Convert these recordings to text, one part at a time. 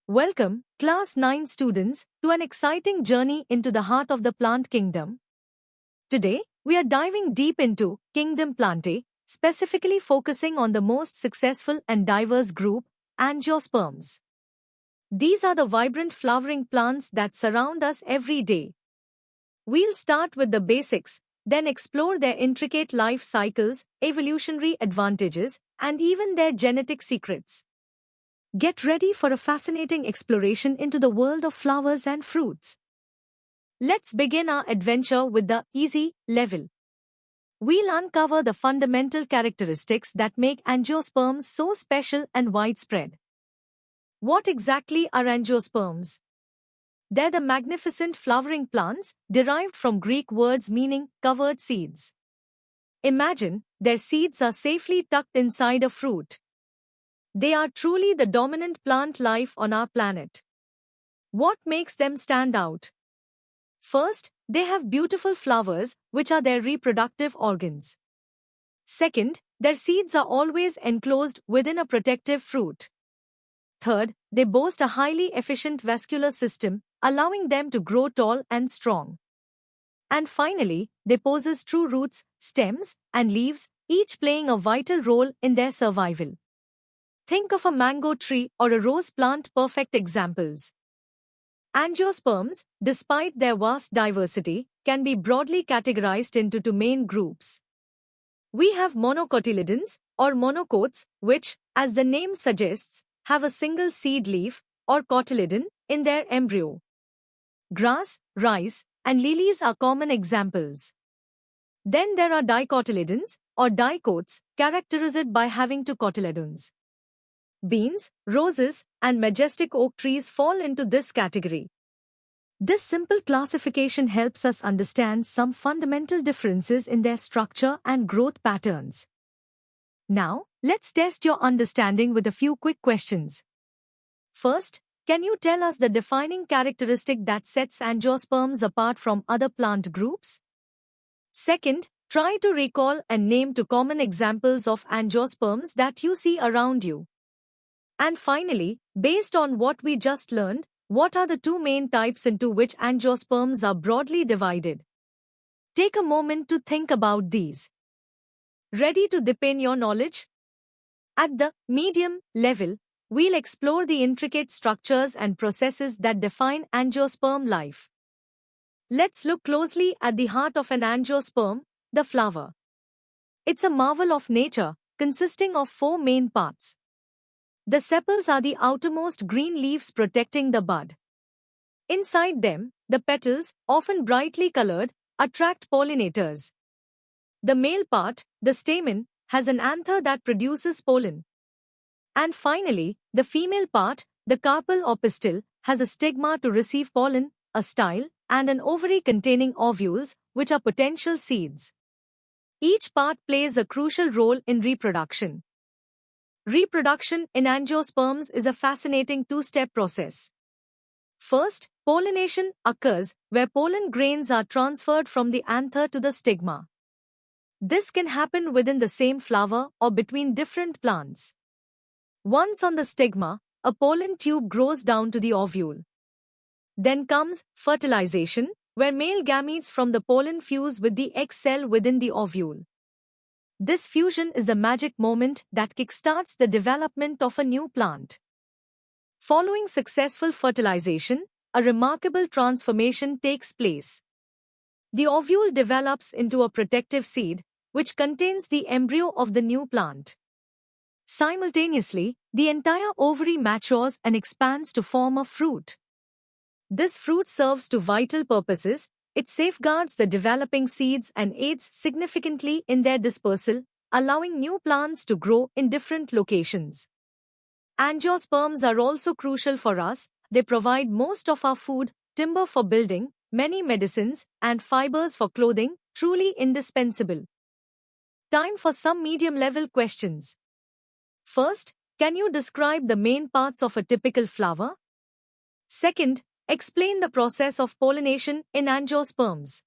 Welcome, Class 9 students, to an exciting journey into the heart of the plant kingdom. Today, we are diving deep into Kingdom Plantae, specifically focusing on the most successful and diverse group, angiosperms. These are the vibrant flowering plants that surround us every day. We'll start with the basics, then explore their intricate life cycles, evolutionary advantages, and even their genetic secrets. Get ready for a fascinating exploration into the world of flowers and fruits. Let's begin our adventure with the easy level. We'll uncover the fundamental characteristics that make angiosperms so special and widespread. What exactly are angiosperms? They're the magnificent flowering plants derived from Greek words meaning covered seeds. Imagine their seeds are safely tucked inside a fruit. They are truly the dominant plant life on our planet. What makes them stand out? First, they have beautiful flowers, which are their reproductive organs. Second, their seeds are always enclosed within a protective fruit. Third, they boast a highly efficient vascular system, allowing them to grow tall and strong. And finally, they possess true roots, stems, and leaves, each playing a vital role in their survival. Think of a mango tree or a rose plant, perfect examples. Angiosperms, despite their vast diversity, can be broadly categorized into two main groups. We have monocotyledons, or monocots, which, as the name suggests, have a single seed leaf, or cotyledon, in their embryo. Grass, rice, and lilies are common examples. Then there are dicotyledons, or dicots, characterized by having two cotyledons. Beans, roses, and majestic oak trees fall into this category. This simple classification helps us understand some fundamental differences in their structure and growth patterns. Now, let's test your understanding with a few quick questions. First, can you tell us the defining characteristic that sets angiosperms apart from other plant groups? Second, try to recall and name two common examples of angiosperms that you see around you. And finally, based on what we just learned, what are the two main types into which angiosperms are broadly divided? Take a moment to think about these. Ready to deepen your knowledge? At the medium level, we'll explore the intricate structures and processes that define angiosperm life. Let's look closely at the heart of an angiosperm, the flower. It's a marvel of nature, consisting of four main parts. The sepals are the outermost green leaves protecting the bud. Inside them, the petals, often brightly colored, attract pollinators. The male part, the stamen, has an anther that produces pollen. And finally, the female part, the carpel or pistil, has a stigma to receive pollen, a style, and an ovary containing ovules, which are potential seeds. Each part plays a crucial role in reproduction. Reproduction in angiosperms is a fascinating two-step process. First, pollination occurs where pollen grains are transferred from the anther to the stigma. This can happen within the same flower or between different plants. Once on the stigma, a pollen tube grows down to the ovule. Then comes fertilization, where male gametes from the pollen fuse with the egg cell within the ovule. This fusion is the magic moment that kickstarts the development of a new plant. Following successful fertilization, a remarkable transformation takes place. The ovule develops into a protective seed, which contains the embryo of the new plant. Simultaneously, the entire ovary matures and expands to form a fruit. This fruit serves two vital purposes. It safeguards the developing seeds and aids significantly in their dispersal, allowing new plants to grow in different locations. Angiosperms are also crucial for us. They provide most of our food, timber for building, many medicines, and fibers for clothing, truly indispensable. Time for some medium-level questions. First, can you describe the main parts of a typical flower? Second, explain the process of pollination in angiosperms.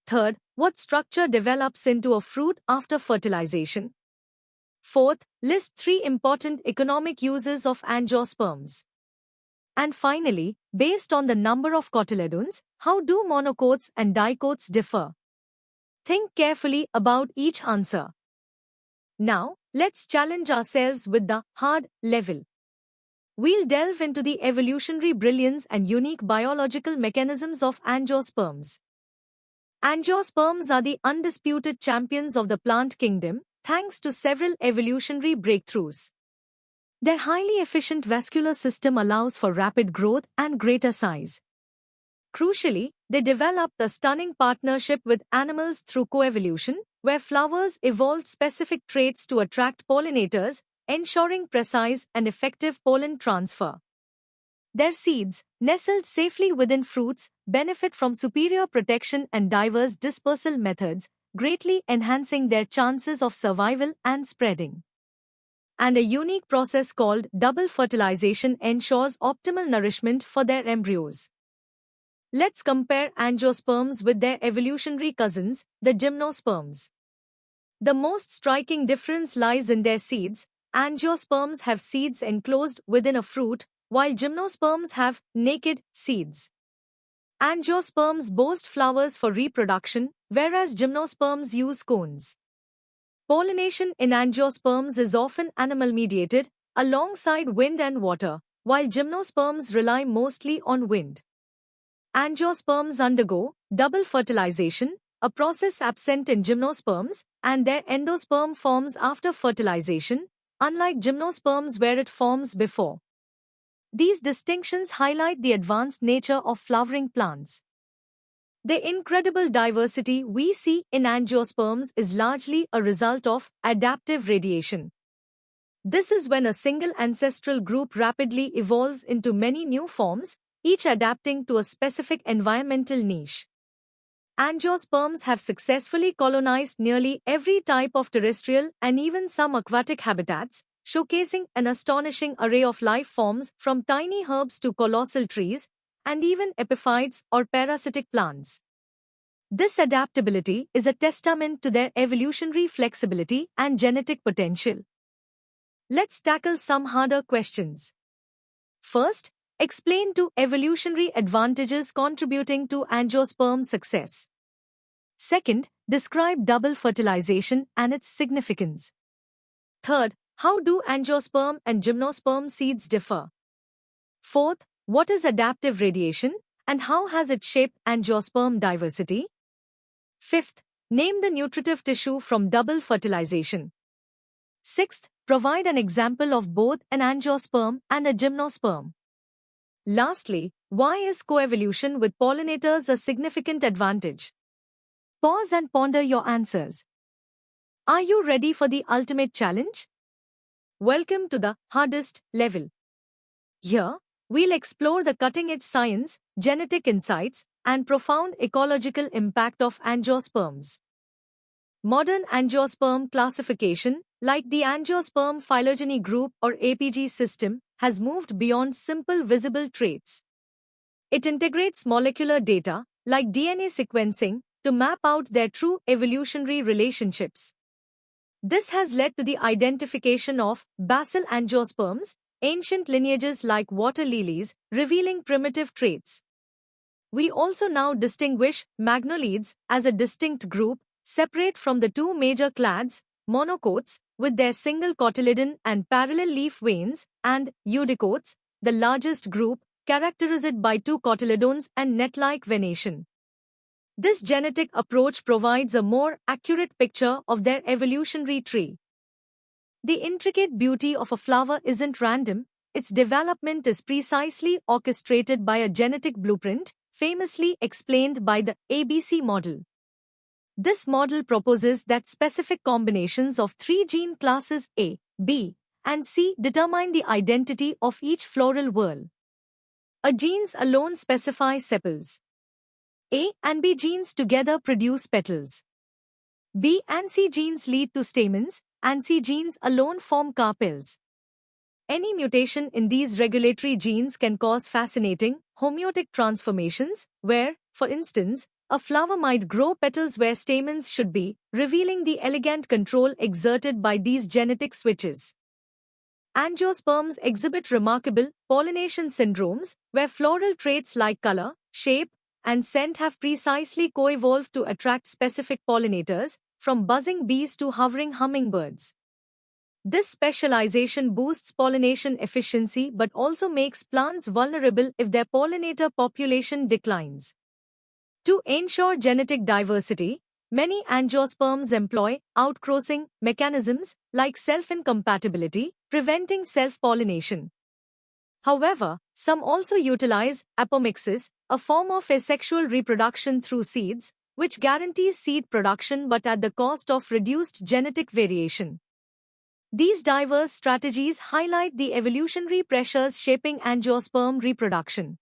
Third, what structure develops into a fruit after fertilization? Fourth, list 3 important economic uses of angiosperms. And finally, based on the number of cotyledons, how do monocots and dicots differ? Think carefully about each answer. Now, let's challenge ourselves with the hard level. We'll delve into the evolutionary brilliance and unique biological mechanisms of angiosperms. Angiosperms are the undisputed champions of the plant kingdom, thanks to several evolutionary breakthroughs. Their highly efficient vascular system allows for rapid growth and greater size. Crucially, they developed a stunning partnership with animals through coevolution, where flowers evolved specific traits to attract pollinators, ensuring precise and effective pollen transfer. Their seeds, nestled safely within fruits, benefit from superior protection and diverse dispersal methods, greatly enhancing their chances of survival and spreading. And a unique process called double fertilization ensures optimal nourishment for their embryos. Let's compare angiosperms with their evolutionary cousins, the gymnosperms. The most striking difference lies in their seeds. Angiosperms have seeds enclosed within a fruit, while gymnosperms have naked seeds. Angiosperms boast flowers for reproduction, whereas gymnosperms use cones. Pollination in angiosperms is often animal-mediated, alongside wind and water, while gymnosperms rely mostly on wind. Angiosperms undergo double fertilization, a process absent in gymnosperms, and their endosperm forms after fertilization, unlike gymnosperms where it forms before. These distinctions highlight the advanced nature of flowering plants. The incredible diversity we see in angiosperms is largely a result of adaptive radiation. This is when a single ancestral group rapidly evolves into many new forms, each adapting to a specific environmental niche. Angiosperms have successfully colonized nearly every type of terrestrial and even some aquatic habitats, showcasing an astonishing array of life forms from tiny herbs to colossal trees, and even epiphytes or parasitic plants. This adaptability is a testament to their evolutionary flexibility and genetic potential. Let's tackle some harder questions. First, explain two evolutionary advantages contributing to angiosperm success. Second, describe double fertilization and its significance. Third, how do angiosperm and gymnosperm seeds differ? Fourth, what is adaptive radiation and how has it shaped angiosperm diversity? Fifth, name the nutritive tissue from double fertilization. Sixth, provide an example of both an angiosperm and a gymnosperm. Lastly, why is coevolution with pollinators a significant advantage? Pause and ponder your answers. Are you ready for the ultimate challenge? Welcome to the hardest level. Here, we'll explore the cutting-edge science, genetic insights, and profound ecological impact of angiosperms. Modern angiosperm classification, like the Angiosperm phylogeny group or APG system, has moved beyond simple visible traits. It integrates molecular data, like DNA sequencing, to map out their true evolutionary relationships. This has led to the identification of basal angiosperms, ancient lineages like water lilies, revealing primitive traits. We also now distinguish magnolides as a distinct group, separate from the two major clades, monocots, with their single cotyledon and parallel leaf veins, and eudicots, the largest group, characterized by two cotyledons and net-like venation. This genetic approach provides a more accurate picture of their evolutionary tree. The intricate beauty of a flower isn't random, its development is precisely orchestrated by a genetic blueprint, famously explained by the ABC model. This model proposes that specific combinations of three gene classes A, B, and C determine the identity of each floral whorl. A genes alone specify sepals. A and B genes together produce petals. B and C genes lead to stamens, and C genes alone form carpels. Any mutation in these regulatory genes can cause fascinating, homeotic transformations, where, for instance, a flower might grow petals where stamens should be, revealing the elegant control exerted by these genetic switches. Angiosperms exhibit remarkable pollination syndromes where floral traits like color, shape, and scent have precisely co-evolved to attract specific pollinators, from buzzing bees to hovering hummingbirds. This specialization boosts pollination efficiency but also makes plants vulnerable if their pollinator population declines. To ensure genetic diversity, many angiosperms employ outcrossing mechanisms like self-incompatibility, preventing self-pollination. However, some also utilize apomixis, a form of asexual reproduction through seeds, which guarantees seed production but at the cost of reduced genetic variation. These diverse strategies highlight the evolutionary pressures shaping angiosperm reproduction.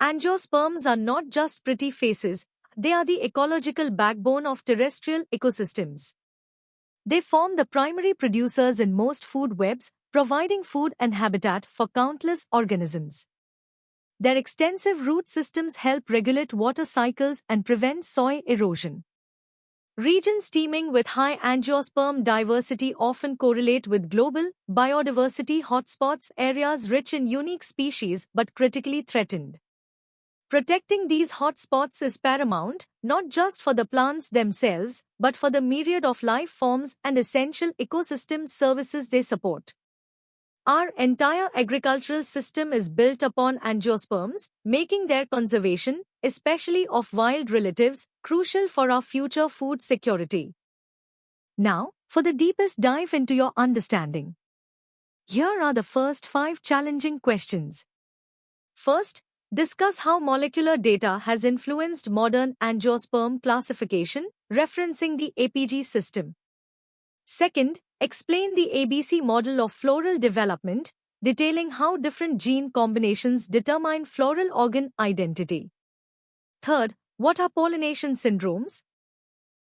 Angiosperms are not just pretty faces, they are the ecological backbone of terrestrial ecosystems. They form the primary producers in most food webs, providing food and habitat for countless organisms. Their extensive root systems help regulate water cycles and prevent soil erosion. Regions teeming with high angiosperm diversity often correlate with global biodiversity hotspots, areas rich in unique species but critically threatened. Protecting these hotspots is paramount, not just for the plants themselves, but for the myriad of life forms and essential ecosystem services they support. Our entire agricultural system is built upon angiosperms, making their conservation, especially of wild relatives, crucial for our future food security. Now, for the deepest dive into your understanding. Here are the first 5 challenging questions. First, discuss how molecular data has influenced modern angiosperm classification, referencing the APG system. Second, explain the ABC model of floral development, detailing how different gene combinations determine floral organ identity. Third, what are pollination syndromes?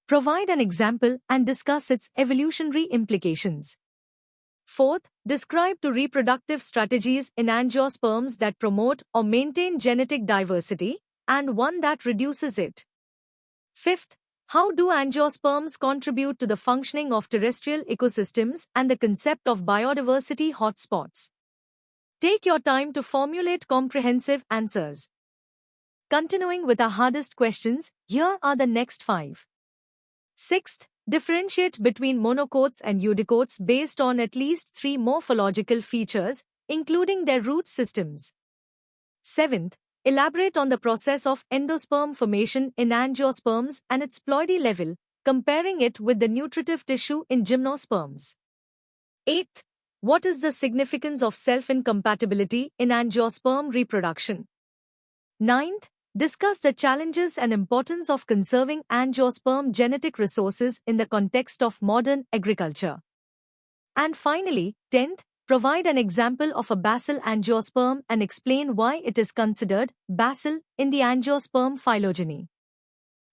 Provide an example and discuss its evolutionary implications. Fourth, describe 2 reproductive strategies in angiosperms that promote or maintain genetic diversity, and 1 that reduces it. Fifth, how do angiosperms contribute to the functioning of terrestrial ecosystems and the concept of biodiversity hotspots? Take your time to formulate comprehensive answers. Continuing with our hardest questions, here are the next 5. Sixth, differentiate between monocots and eudicots based on at least 3 morphological features, including their root systems. Seventh, elaborate on the process of endosperm formation in angiosperms and its ploidy level, comparing it with the nutritive tissue in gymnosperms. Eighth, what is the significance of self-incompatibility in angiosperm reproduction? Ninth, discuss the challenges and importance of conserving angiosperm genetic resources in the context of modern agriculture. And finally, 10th, provide an example of a basal angiosperm and explain why it is considered basal in the angiosperm phylogeny.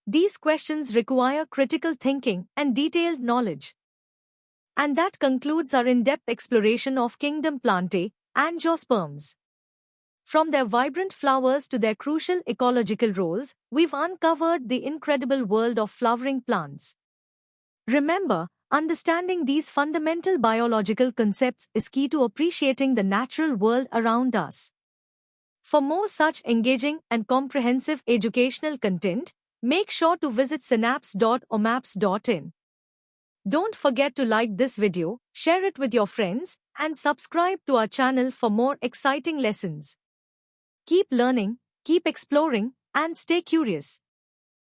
These questions require critical thinking and detailed knowledge. And that concludes our in-depth exploration of Kingdom Plantae, angiosperms. From their vibrant flowers to their crucial ecological roles, we've uncovered the incredible world of flowering plants. Remember, understanding these fundamental biological concepts is key to appreciating the natural world around us. For more such engaging and comprehensive educational content, make sure to visit synapse.omaps.in. Don't forget to like this video, share it with your friends, and subscribe to our channel for more exciting lessons. Keep learning, keep exploring, and stay curious.